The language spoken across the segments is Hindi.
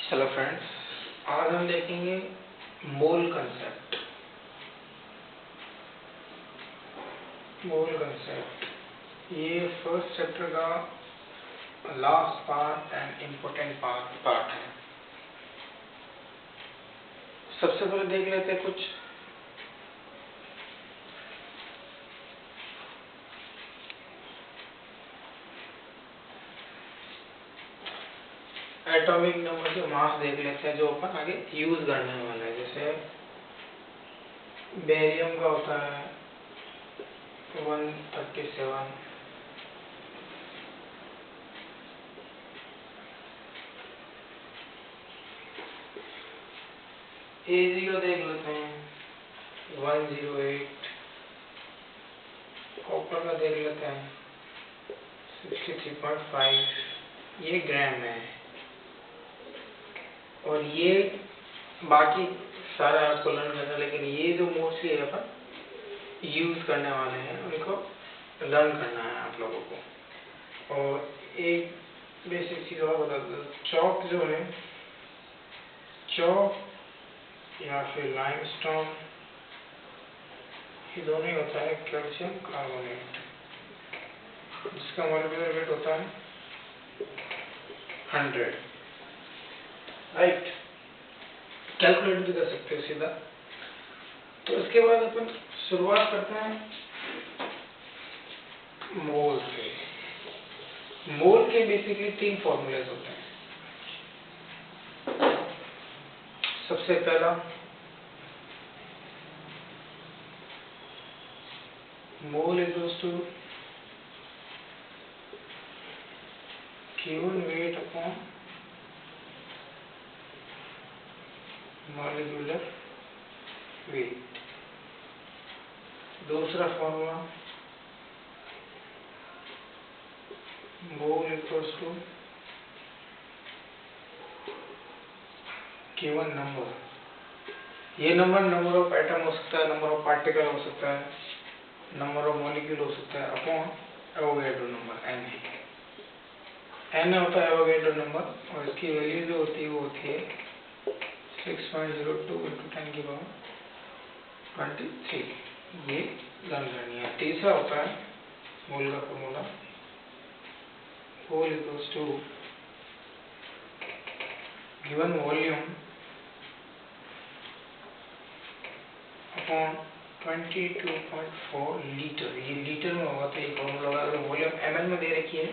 हेलो फ्रेंड्स, आज हम देखेंगे मोल कंसेप्ट। मोल कंसेप्ट ये फर्स्ट चैप्टर का last part and important part है। सबसे पहले देख लेते हैं कुछ एटॉमिक नंबर के मास देख लेते हैं जो अपन आगे यूज करने वाला है। जैसे बेरियम का होता है 137, A0 देख लेते हैं 108, कॉपर का देख लेते हैं 63.5, ये ग्राम में है। और ये बाकी सारा आपको लर्न करना है, लेकिन ये जो मोस्टली है अपन यूज करने वाले हैं उनको लर्न करना है आप लोगों को। और एक बेसिक चीज और बता दो, चौक जो है, चौक या फिर लाइमस्टोन, ये दोनों ही होता है कैल्शियम कार्बोनेट, जिसका मॉलिक्यूलर वेट होता है 100। राइट, कैलकुलेट भी कर सकते हो सीधा। तो इसके बाद अपन शुरुआत करते हैं मोल से। मोल के बेसिकली 3 फॉर्मूलेज होते हैं। सबसे पहला mole equals to given weight upon molecular weight. दूसरा formula mole equals to given number. ये नंबर ऑफ एटम हो सकता है, नंबर ऑफ पार्टिकल हो सकता है, नंबर ऑफ मॉलिक्यूल हो सकता है, अपॉन एवोगैड्रो नंबर n है। n होता है एवोगैड्रो नंबर, और इसकी वैल्यू जो होती है वो होती है 6.02 × 10⁻23। ये लर्न करनी है। तीसरा होता है मोल का formula, mole equals to given volume upon 22.4 litre. ये लीटर में होगा तो ये फॉर्मूला होगा। अगर वॉल्यूम ml में दे रखी है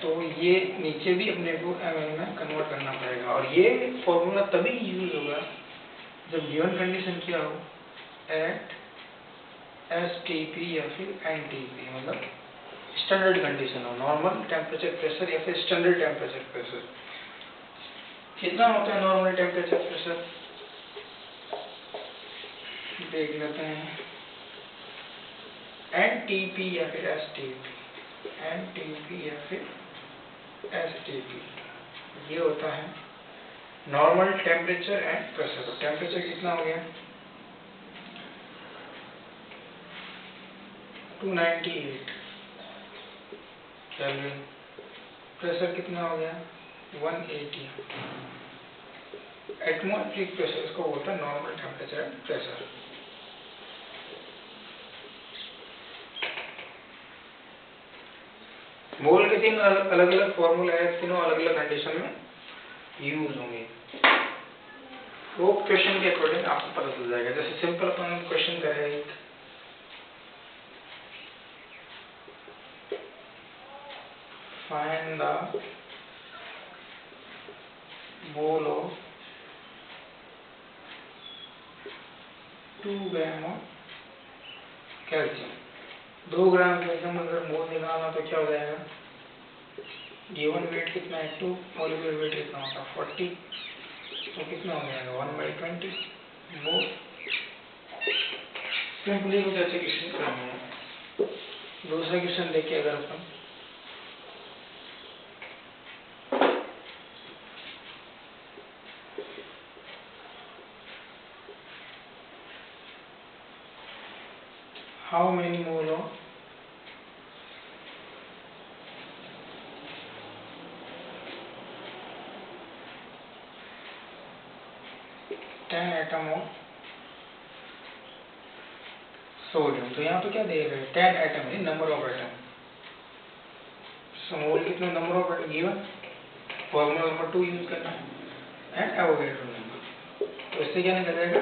तो ये नीचे भी अपने को ml में कन्वर्ट करना पड़ेगा। और ये फॉर्मूला तभी यूज होगा जब गिवन कंडीशन क्या हो, एट STP या फिर NTP, मतलब स्टैंडर्ड कंडीशन हो, नॉर्मल टेम्परेचर प्रेशर या फिर स्टैंडर्ड टेम्परेचर प्रेशर। कितना होता है नॉर्मल टेम्परेचर प्रेशर, देख लेते हैं। NTP या फिर STP, NTP या फिर STP, ये होता है नॉर्मल टेम्परेचर एंड प्रेशर। तो टेम्परेचर कितना हो गया 298 केल्विन, प्रेशर कितना हो गया 180। एटमॉस्फेरिक प्रेशर इसको बोलते हैं नॉर्मल टेम्परेचर एंड प्रेशर। मोल के 3 अलग अलग फॉर्मूले हैं, तीनों अलग अलग कंडीशन में यूज होंगे। वो क्वेश्चन के अकॉर्डिंग आपको पता चल जाएगा। जैसे सिंपल अपन क्वेश्चन करें, find the mole of 2 gram of calcium. 2 gram calcium अगर मोल निकालना तो क्या हो जाएगा, गिवन वेट कितना है 2, मॉलिक्यूलर वेट कितना होता है 40, तो कितना हो जाएगा 1/20 मोल। सिंपली कुछ ऐसे क्वेश्चन करेंगे। दूसरा क्वेश्चन देखिए, अगर अपन how many mole of 10 atom of sodium. तो यहाँ पे क्या दे रहे हैं, 10 एटम है, नंबर ऑफ एटम। मोल कितने number of atom given, formula number 2 use करना है एंड एवोगैड्रो नंबर। तो इससे क्या निकल जाएगा,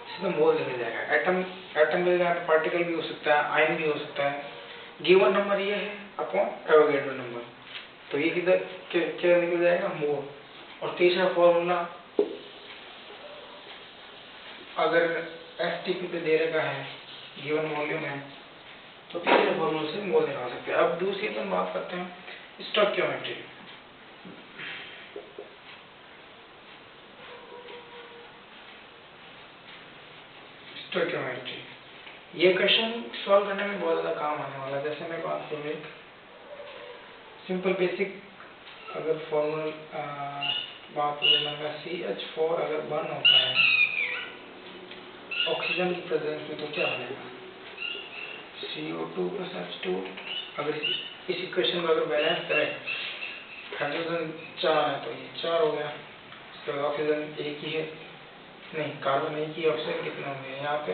इसमें मोल निकल जाएगा। एटम एटम में पार्टिकल भी हो सकता है, आयन भी हो सकता है। गिवन नंबर ये है अपॉन एवोगैड्रो नंबर, तो ये किधर क्या निकल जाएगा, मोल। और तीसरा फॉर्मूला अगर एसटीपी पे दे रखा है, गिवन वॉल्यूम है, तो तीसरे फॉर्मूले से मोल निकाल सकते हैं। अब दूसरी अपन बात करते हैं स्टोइकियोमेट्री। स्टोइकियोमेट्री ये क्वेश्चन सॉल्व करने में बहुत ज्यादा काम आने वाला है। जैसे मैं बात करूँ एक सिंपल बेसिक, अगर फॉर्मूला बात करें CH4 अगर बर्न होता है ऑक्सीजन की प्रेजेंस में, तो क्या बनेगा, CO2 + H2। अगर इस इक्वेशन को अगर बैलेंस करें, हाइड्रोजन 4 है तो ये 4 हो गया, तो ऑक्सीजन एक ही है, नहीं कार्बन एक ही, ऑक्सीजन कितना हो गया, यहाँ पे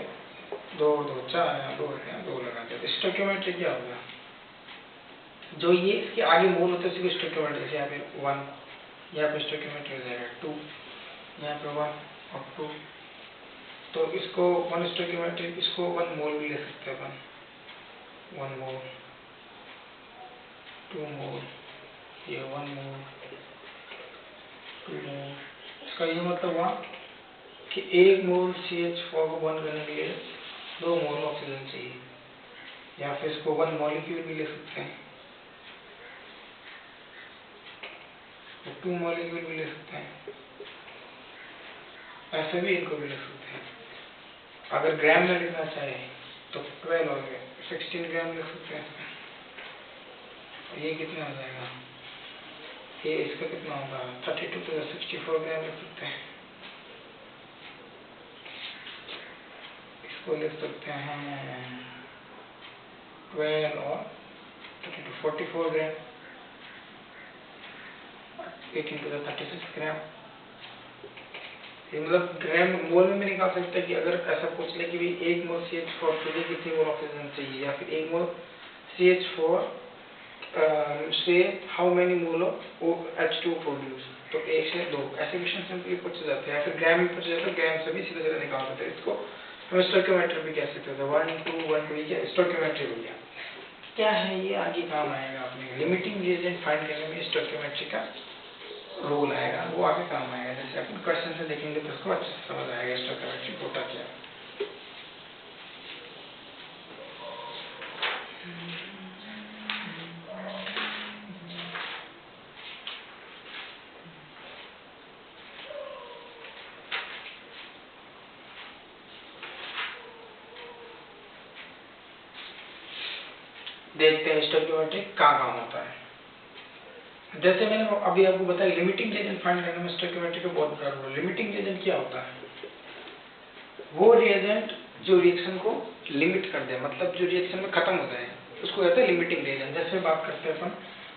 2 और 2 4, यहाँ 2 है, यहाँ 2 लगाते हैं। तो स्टोइकियोमेट्री क्या होगा, जो ये इसके आगे मोल होते हैं उसको स्टोइकियोमेट्री, जैसे यहाँ पे 1, यहाँ पे स्टोइकियोमेट्री हो जाएगा 2, यहाँ पे 1 और 2, तो इसको 1 स्टोइकियोमेट्री, इसको 1 मोल भी ले सकते हैं अपन, 1 मोल, 2 मोल, ये 1 मोल, 2 मोल। इसका ये मतलब हुआ कि 1 मोल CH4 को बर्न करने के लिए 2 मोल ऑक्सीजन चाहिए, या फिर इसको 1 मॉलिक्यूल भी ले सकते हैं, 2 मॉलिक्यूल भी ले सकते हैं, ऐसे भी इनको भी ले सकते हैं। अगर ग्राम में लिखना चाहे तो 12 हो गया, 16 ग्राम लिख सकते हैं। ये कितना हो जाएगा, ये इसका कितना होगा, 32 तो 64 ग्राम लिख सकते हैं। इसको लिख सकते हैं 12 और 32 44 ग्राम, 18 to 36 ग्राम। मतलब ग्राम मोल में निकाल सकते हैं कि अगर ऐसा पूछ ले कि भी 1 मोल CH4 के लिए कितनी मोल ऑक्सीजन चाहिए, या फिर 1 मोल CH4 से how many mole of H2 produce, तो 1 से 2 ऐसे क्वेश्चन सिंपली पूछ जाते हैं, या फिर ग्राम में पूछ जाते हैं, ग्राम से भी सीधे सीधे निकाल सकते हैं। इसको हम स्टोइकियोमेट्री भी कह सकते हैं, 1 2 1 2 ये स्टोइकियोमेट्री हो गया। क्या है ये, आगे काम आएगा अपने लिमिटिंग रिएजेंट फाइंड करने में स्टोइकियोमेट्री का रोल आएगा, वो आगे काम आएगा। जैसे अपन क्वेश्चन से देखेंगे तो उसको अच्छे से समझ आएगा स्टोइकियोमेट्री होता क्या है। देखते हैं स्टोइकियोमेट्री कहाँ काम होता है। जैसे मैंने अभी आपको बताया लिमिटिंग रिएजेंट फाइंड करने में स्टोइकियोमेट्री का बहुत बड़ा रोल। लिमिटिंग रिएजेंट क्या होता है, वो रिएजेंट जो रिएक्शन को लिमिट कर दे, मतलब जो रिएक्शन में खत्म हो जाए, उसको कहते हैं लिमिटिंग रिएजेंट। जैसे बात करते हैं अपन,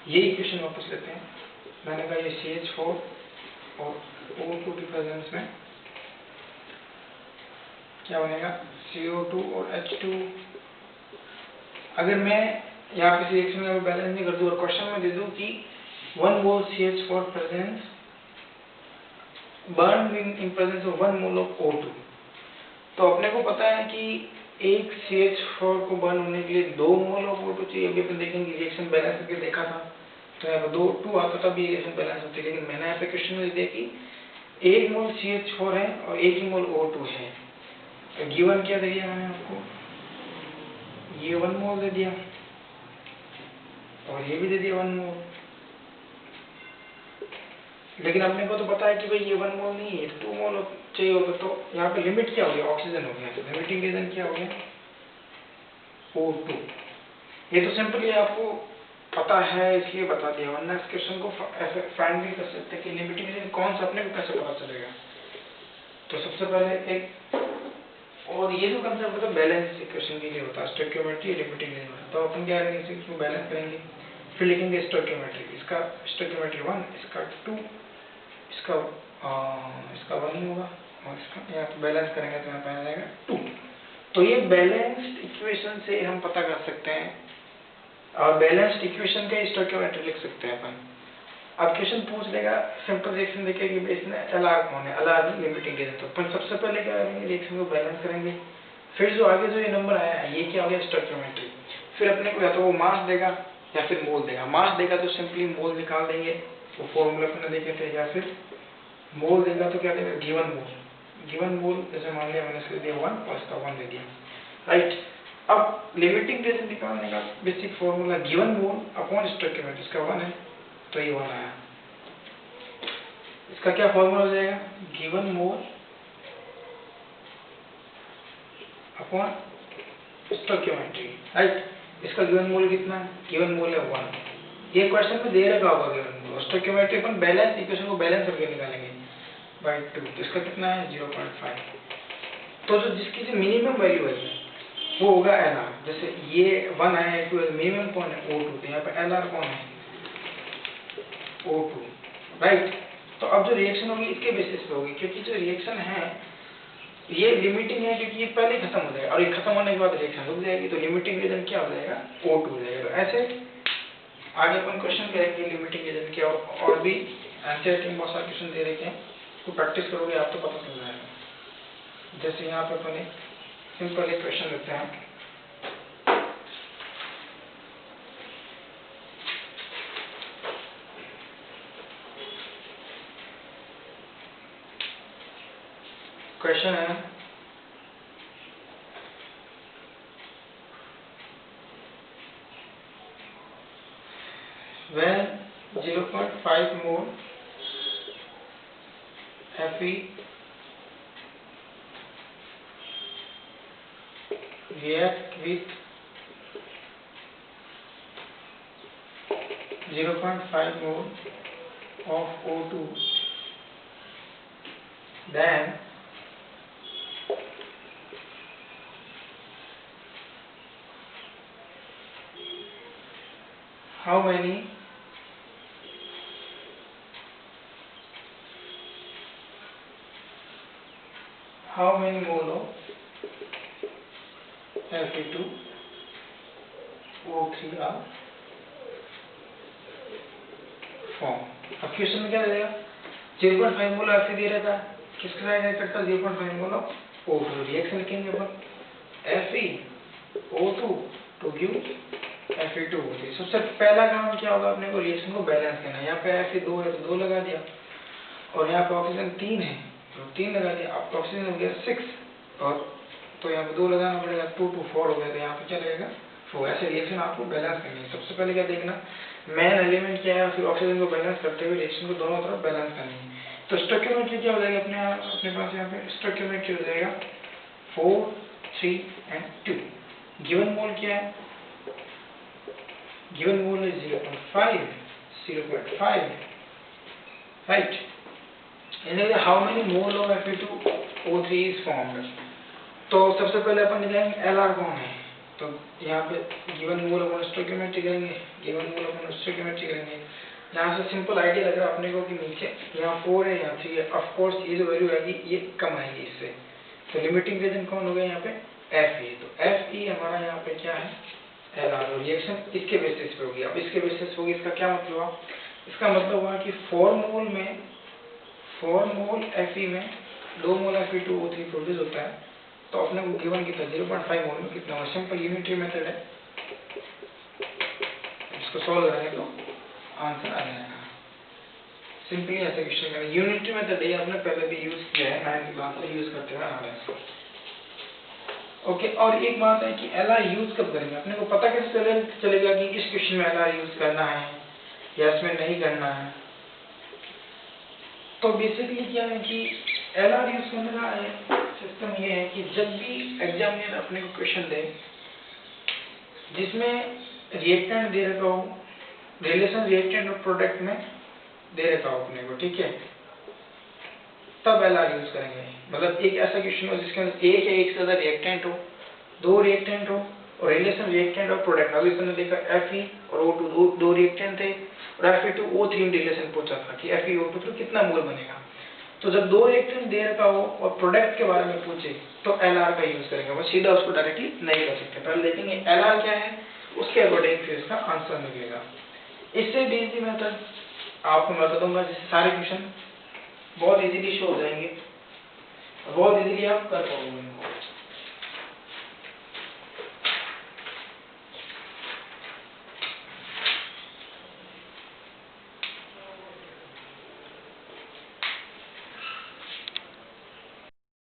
ये इक्वेशन वापस लेते हैं, मैंने कहा ये CH4 और O2 की प्रेजेंस में क्या बनेगा, CO2 और H2। अगर मैं यहाँ पे रिएक्शन में बैलेंस नहीं कर दूं और क्वेश्चन में दे दूं कि 1 मोल CH4 presence burn in presence of 1 mole of O2, तो अपने को पता है कि एक CH4 को बर्न होने के लिए 2 मोल ऑफ O2 चाहिए। अभी अपन देखेंगे रिएक्शन बैलेंस करके देखा था, तो यहाँ पर 2 आता तब भी रिएक्शन बैलेंस होती है, लेकिन मैंने यहाँ पे क्वेश्चन में दिया कि 1 मोल CH4 है और 1 ही मोल O2 है। तो गिवन क्या दे दिया मैंने आपको, ये 1 मोल दे दिया और ये भी दे दिया 1 मोल, लेकिन अपने को तो पता है कि भाई ये 1 मोल नहीं है, 2 मोल चाहिए होता। तो यहाँ पे लिमिट क्या हो गया, ऑक्सीजन हो गया, तो लिमिटिंग रीजन क्या हो गया, O2। ये तो सिंपली आपको पता है इसलिए बता दिया, वरना इस क्वेश्चन को ऐसे फाइंड भी कर सकते हैं कि लिमिटिंग रीजन कौन सा, अपने को कैसे पता चलेगा। तो सबसे पहले एक, और ये जो कंसेप्ट होता है बैलेंस इक्वेशन के लिए होता है, स्टोइकियोमेट्री लिमिटिंग रीजन। तो अपन क्या करेंगे, इसको बैलेंस करेंगे, फिर लिखेंगे स्टोइकियोमेट्री, इसका स्टोइकियोमेट्री 1, इसका 2, इसका 1 ही होगा, और इसका यहाँ पे बैलेंस करेंगे तो यहाँ पे आ जाएगा 2। तो ये बैलेंस्ड इक्वेशन से हम पता कर सकते हैं, और बैलेंस्ड इक्वेशन का स्टोइकियोमेट्री लिख सकते हैं अपन। अब क्वेश्चन पूछ लेगा सिंपल रिएक्शन देखे कि इसमें एलआर कौन है, एलआर लिमिटिंग रीजन। तो अपन सबसे पहले क्या करेंगे, रिएक्शन को बैलेंस करेंगे, फिर जो आगे जो ये नंबर आया है ये क्या हो गया, स्टोइकियोमेट्री। फिर अपने को या तो वो मास देगा या फिर मोल देगा। मास देगा तो सिंपली मोल निकाल देंगे, वो फॉर्मूला अपने देखे थे, या फिर मोल देगा तो क्या देगा, गिवन मोल। गिवन मोल जैसे मान लिया मैंने इसके दिया 1 और इसका 1 दे दिया, राइट। अब लिमिटिंग रीजन निकालने का basic formula given mole upon stoichiometry, इसका 1 है तो ये 1 आया। इसका क्या फॉर्मूला हो जाएगा, given mole upon stoichiometry, right. इसका गिवन मोल कितना है, गिवन मोल है 1। ये क्वेश्चन में दे रखा होगा गिवन मोल। स्टोइकियोमेट्री अपन बैलेंस इक्वेशन को बैलेंस करके निकालेंगे बाय 2, तो इसका कितना है 0.5। तो जो जिसकी जो मिनिमम वैल्यू है वो होगा एलआर। जैसे ये 1 आया है, मिनिमम कौन है O2, तो यहाँ पे एलआर कौन है O2, राइट। तो अब जो रिएक्शन होगी इसके बेसिस पे होगी, क्योंकि जो रिएक्शन है ये लिमिटिंग है, क्योंकि ये पहले खत्म हो जाएगा और ये खत्म होने के बाद रिएक्शन रुक जाएगी, तो लिमिटिंग रीजन क्या हो जाएगा, O2 हो जाएगा। तो ऐसे आगे अपन क्वेश्चन करेंगे लिमिटिंग रीजन क्या, और भी एनसीईआरटी में बहुत सारे क्वेश्चन दे रखे हैं, तो प्रैक्टिस करोगे आप तो पता चल जाएगा। जैसे यहाँ पे अपन सिंपल एक क्वेश्चन लेते हैं, क्वेश्चन है when 0.5 mole Fe react with 0.5 mole of O2, then how many mole of Fe2O3 are formed। अब क्वेश्चन में क्या रहेगा, 0.5 मोल Fe दे रहा था, किसके साथ रिएक्ट करता है 0.5 मोल ऑफ O2, रिएक्शन लिखेंगे अपन FeO2 to give Fe2O3। सबसे पहला काम क्या होगा, अपने को रिएक्शन को बैलेंस करना है। यहाँ पे Fe2 है तो 2 लगा दिया, और यहाँ पे ऑक्सीजन 3 है तो 3 लगा दिया। अब ऑक्सीजन हो गया 6, और तो यहाँ पे 2 लगाना पड़ेगा, 2 to 4 हो गया, तो यहाँ पे क्या लगेगा 4। ऐसे रिएक्शन आपको बैलेंस करनी है। सबसे पहले क्या देखना, मेन एलिमेंट क्या है, फिर ऑक्सीजन को बैलेंस करते हुए रिएक्शन को दोनों तरफ बैलेंस करनी है। तो स्टोइकियोमेट्री क्या हो जाएगा अपने पास, यहाँ पे स्टोइकियोमेट्री हो जाएगा 4, 3 and 2। गिवन मोल क्या है, गिवन मोल है 0.5, right. How many mole of Fe2O3 is formed. तो सबसे पहले अपन निकालेंगे एलआर कौन है, तो यहाँ पे गिवन मोल अपन स्टोइकियोमेट्री करेंगे, गिवन मोल अपन स्टोइकियोमेट्री करेंगे। यहाँ से सिंपल आइडिया लग रहा है अपने को कि नीचे यहाँ 4 है, यहाँ 3 है, ऑफ कोर्स ये जो वैल्यू आएगी ये कम आएगी इससे। तो लिमिटिंग रीजन कौन हो गया यहाँ पे Fe, तो Fe हमारा यहाँ पे क्या है एलआर, और रिएक्शन इसके बेसिस पे होगी। अब इसके बेसिस पे होगी, इसका क्या मतलब हुआ, इसका मतलब हुआ कि 4 मोल Fe में 2 मोल Fe2O3 प्रोड्यूस होता है। तो अपने को गिवन कितना 0.5 मोल में कितना, सिंपल यूनिटरी मेथड है, इसको सॉल्व करेंगे तो आंसर आ जाएगा। सिंपली ऐसे क्वेश्चन करें, यूनिटरी मेथड है, आपने पहले भी यूज किया है, 9th क्लास में यूज करते हुए आ रहे हैं। ओके, और एक बात है कि एलआर यूज कब करेंगे, अपने को पता कैसे चलेगा कि इस क्वेश्चन में एलआर यूज करना है या इसमें नहीं करना है। तो बेसिकली क्या है कि एलआर यूज करने का सिस्टम ये है कि जब भी एग्जामिनर अपने को क्वेश्चन दे जिसमें रिएक्टेंट दे रखा हो, रिलेशन रिएक्टेंट और प्रोडक्ट में दे रखा हो अपने को, ठीक है, तब एलआर यूज करेंगे। मतलब एक ऐसा क्वेश्चन हो जिसके अंदर एक या एक से ज्यादा रिएक्टेंट हो, 2 रिएक्टेंट हो और रिलेशन रिएक्टेंट और प्रोडक्ट। अभी इसने देखा Fe और O2 दो रिएक्टेंट थे और Fe2O3 रिलेशन पूछा था कि FeO2 तो कितना मोल बनेगा। तो जब दो रिएक्टेंट दे रखा हो और प्रोडक्ट के बारे में पूछे तो LR का यूज करेंगे, वो सीधा उसको डायरेक्टली नहीं कर सकते, पहले देखेंगे LR क्या है, उसके अकॉर्डिंग फिर इसका आंसर निकलेगा। इससे भी इजी मेथड आपको मैं बता दूंगा, जिससे सारे क्वेश्चन बहुत इजीली शो हो जाएंगे, बहुत इजीली आप कर पाओगे।